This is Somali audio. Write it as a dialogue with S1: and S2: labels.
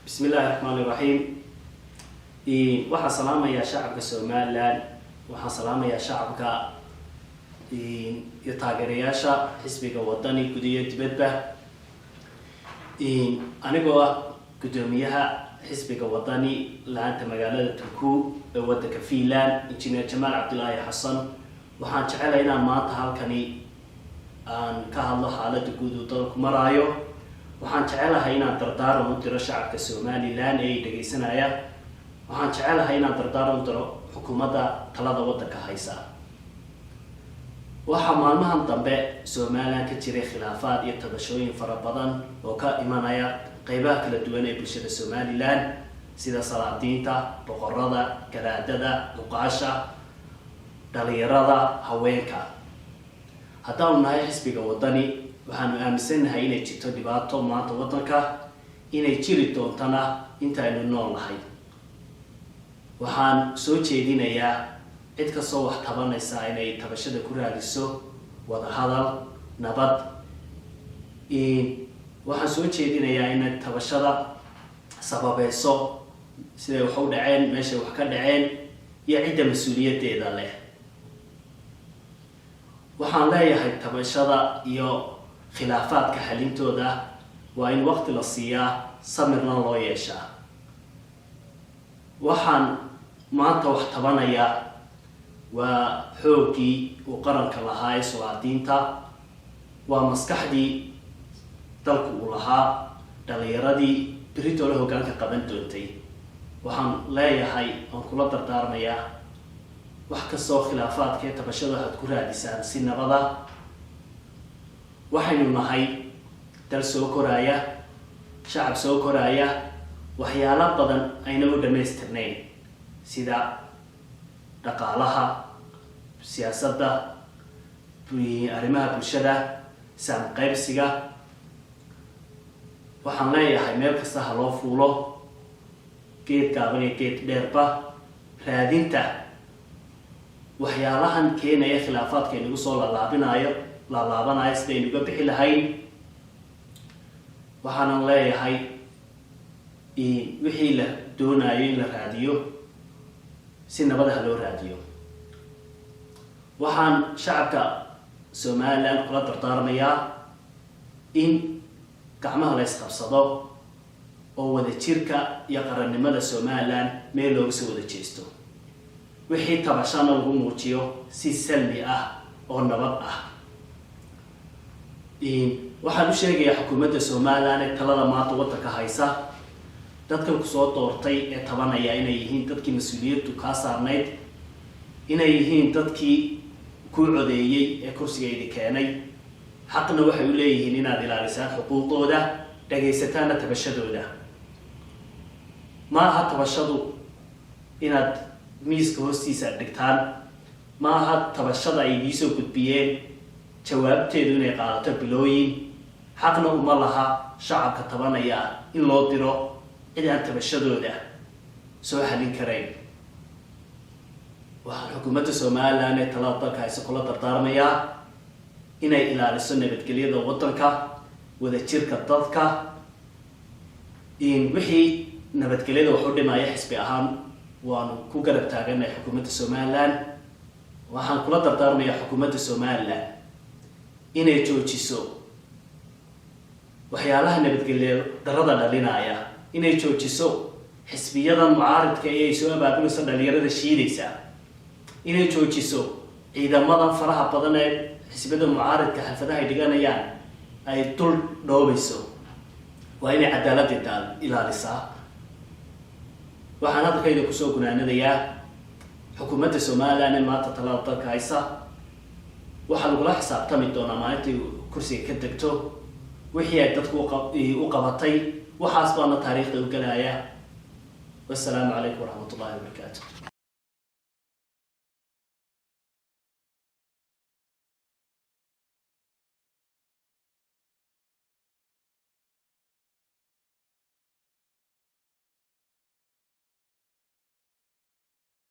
S1: بسم الله الرحمن الرحيم. waxaan salaamayaa shacabka Soomaaliland, waxaan salaamayaa shacabka iyo taageerayaasha xisbiga wadani gudiga dibadda. anigoo ah gudoomiyaha xisbiga wadani laanta magaalada Turku ee wadanka Finland, Engineer Jamal Abdullahi Hassan, waxaan jecelahay inaan maanta halkani aan ka hadlo xaaladda guud ee dalku marayo. waxaan jecelahay inaan dardaaran u diro shacabka Soomaaliland ee dhageysanaya. waxaan jecelahay inaan dardaaran u diro xukuumadda talada wadanka haysa. waxaa maalmahan dambe Soomaaliland ka jiray khilaafaad iyo tabashooyin fara badan oo ka imanaya qaybaha kala duwan ee bulshada Soomaaliland sida salaadiinta, boqorada, garaadada, duqaasha, dhalinyarada, haweenka. haddaan nahay xisbiga wadani, waxaan aaminsanahay inay jirto dhibaato maanta wadanka, inay jiri doontana intaaynu nool nahay. waxaan soo jeedinayaa cid kastoo wax tabanaysa inay tabashada ku raadiso wada hadal, nabad. waxaan soo jeedinayaa inay tabashada sababayso siday wax u dhaceen, meeshay wax ka dhaceen iyo cidda mas-uuliyadeeda leh. waxaan leeyahay tabashada iyo khilaafaadka xalintooda waa in waqti la siiyaa, samirna loo yeeshaa. waxaan maanta wax tabanayaa waa xoogii uu qaranka lahaa ee salaadiinta, waa maskaxdii dalku uu lahaa, dhalinyaradii beritooda hoggaanka qaban doontay. waxaan leeyahay oon kula dardaarmayaa wax kastoo khilaafaadka ee tabashada waxaad ku raadisaan si nabada. waxaynu nahay dal soo koraya, shacab soo koraya, waxyaalo badan ayna u dhammaystirnayn sida dhaqaalaha, siyaasadda, arrimaha bulshada, saamqaybsiga. waxaan leeyahay meel kasta ha loo fuulo, geed gaaban iyo geed dheerba. raadinta waxyaalahan keenaya khilaafaadka inagu soo laalaabanayo sidaynu uga bixi lahayn. waxaanan leeyahay wixii la doonayo in la raadiyo si nabada ha loo raadiyo. waxaan shacabka Soomaaliland kula dardaarmayaa in gacmaha la isqabsado oo wadajirka iyo qarannimada Soomaaliland meel looga soo wada jeesto. wixii tabashana lagu muujiyo si salmi ah oo nabad ah. waxaan u sheegayaa xukuumadda Soomaaliland ee talada maanta wadanka haysa, dadkan kusoo doortay ee tabanaya inay yihiin dadkii mas-uuliyaddu kaa saarnayd, inay yihiin dadkii ku codeeyey ee kursigaydi keenay. xaqna waxay u leeyihiin inaad ilaalisaan xuquuqdooda, dhageysataana tabashadooda. ma aha tabashadu inaad miiska hoostiisa dhigtaan, ma aha tabashada ay idiisoo gudbiyeen jawaabteedu inay qaadato bilooyin. xaqna uma laha shacabka tabanaya in loo diro cid aan tabashadooda soo xalin karayn. waxaan xukuumadda Soomaaliland ee talada dalka haysa kula dardaarmayaa inay ilaaliso nabadgelyada wadanka, wadajirka dadka. wixii nabadgelyada wax u dhimaya xisbi ahaan waanu ku garab taaganay xukuumadda Soomaaliland. waxaan kula dardaarmayaa xukuumadda Soomaaliland inay joojiso waxyaalaha nabadgelyo darrada dhalinaya, inay joojiso xisbiyada mucaaridka ee ay soo abaabulayso dhalinyarada shiidaysa, inay joojiso ciidamadan faraha badan ee xisbiyada mucaaridka xalfadaha ay dhiganayaan ay dul dhoobayso. waa inay cadaaladda ilaalisaa. waxaan hadalkayda kusoo gunaanadayaa xukuumadda Soomaaliland ee maanta talada dalka haysa. waxaa lagula xisaabtami doonaa maalintii kursiga ka degto wixii ay dadku u qabatay. waxaas baana taariikhda u galaya. wassalaamu calaykum waraxmatullahi wabarakaatu.